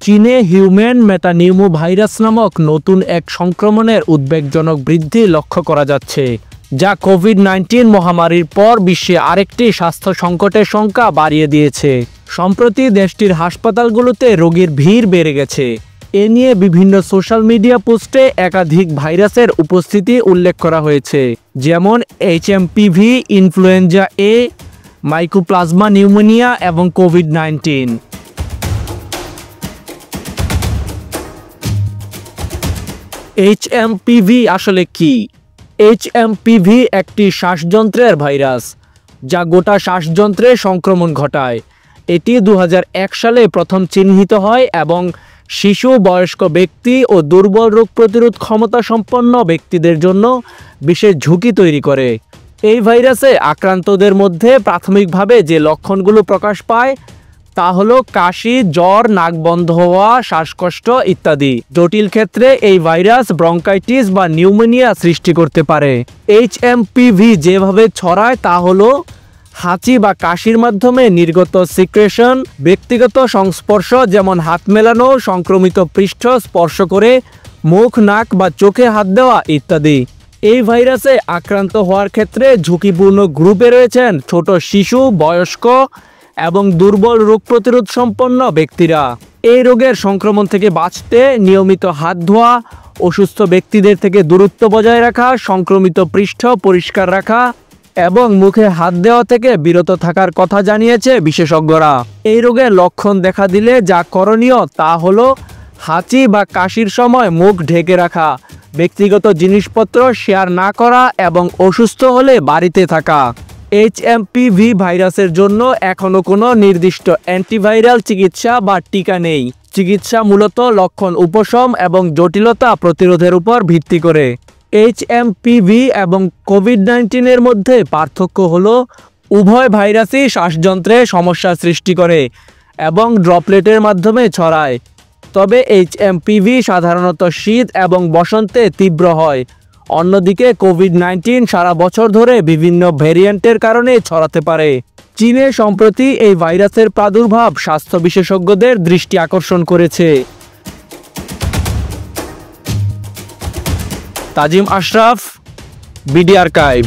চীনে human metapneumo virus নামক নতুন এক সংক্রমণের উদ্বেগজনক বৃদ্ধি লক্ষ্য করা যাচ্ছে, যা কোভিড-19 মহামারীর পর বিশ্বে আরেকটি স্বাস্থ্য সংকটের সংখ্যা বাড়িয়ে দিয়েছে। সম্প্রতি দেশটির হাসপাতালগুলোতে রোগীর ভিড় বেড়ে গেছে। এ নিয়ে বিভিন্ন সোশ্যাল মিডিয়া পোস্টে একাধিক ভাইরাসের উপস্থিতি উল্লেখ করা হয়েছে, যেমন HMPV, influenza A, mycoplasma pneumonia এবং কোভিড-19। HMPV আসলে কি? HMPV একটি শ্বাসযন্ত্রের ভাইরাস, যা গোটা শ্বাসযন্ত্রে সংক্রমণ ঘটায়। এটি 2001 সালে প্রথম চিহ্নিত হয় এবং শিশু, বয়স্ক ব্যক্তি ও দুর্বল রোগ প্রতিরোধ ক্ষমতা সম্পন্ন ব্যক্তিদের জন্য বিশেষ ঝুঁকি তৈরি করে। এই ভাইরাসে আক্রান্তদের মধ্যে প্রাথমিকভাবে যে লক্ষণগুলো প্রকাশ পায় তা হলো কাশি, জ্বর, নাক বন্ধ হওয়া, শ্বাসকষ্ট ইত্যাদি। জটিল ক্ষেত্রে এই ভাইরাস ব্রঙ্কাইটিস বা নিউমোনিয়া সৃষ্টি করতে পারে। HMPV যেভাবে ছড়ায় তা হলো হাঁচি বা কাশির মাধ্যমে নির্গত সিক্রেশন, ব্যক্তিগত সংস্পর্শ যেমন হাত মেলানো, সংক্রমিত পৃষ্ঠ স্পর্শ করে মুখ, নাক বা চোখে হাত দেওয়া ইত্যাদি। এই ভাইরাসে আক্রান্ত হওয়ার ক্ষেত্রে ঝুঁকিপূর্ণ গ্রুপে রয়েছেন ছোট শিশু, বয়স্ক এবং দুর্বল রোগ প্রতিরোধ সম্পন্ন ব্যক্তিরা। এই রোগের সংক্রমণ থেকে বাঁচতে নিয়মিত হাত ধোয়া, অসুস্থ ব্যক্তিদের থেকে দূরত্ব বজায় রাখা, সংক্রমিত পৃষ্ঠ পরিষ্কার রাখা এবং মুখে হাত দেওয়া থেকে বিরত থাকার কথা জানিয়েছে বিশেষজ্ঞরা। এই রোগের লক্ষণ দেখা দিলে যা করণীয় তা হলো হাঁচি বা কাশির সময় মুখ ঢেকে রাখা, ব্যক্তিগত জিনিসপত্র শেয়ার না করা এবং অসুস্থ হলে বাড়িতে থাকা। HMPV ভাইরাসের জন্য এখনও কোনো নির্দিষ্ট অ্যান্টিভাইরাল চিকিৎসা বা টিকা নেই। চিকিৎসা মূলত লক্ষণ উপশম এবং জটিলতা প্রতিরোধের উপর ভিত্তি করে। HMPV এবং কোভিড-19 এর মধ্যে পার্থক্য হলো উভয় ভাইরাসই শ্বাসযন্ত্রে সমস্যা সৃষ্টি করে এবং ড্রপলেটের মাধ্যমে ছড়ায়। তবে HMPV সাধারণত শীত এবং বসন্তে তীব্র হয়। অন্যদিকে কোভিড-19 সারা বছর ধরে বিভিন্ন ভ্যারিয়েন্টের কারণে ছড়াতে পারে। চীনে সম্প্রতি এই ভাইরাসের প্রাদুর্ভাব স্বাস্থ্য বিশেষজ্ঞদের দৃষ্টি আকর্ষণ করেছে। তাজিম আশরাফ, বিডি আর্কাইভ।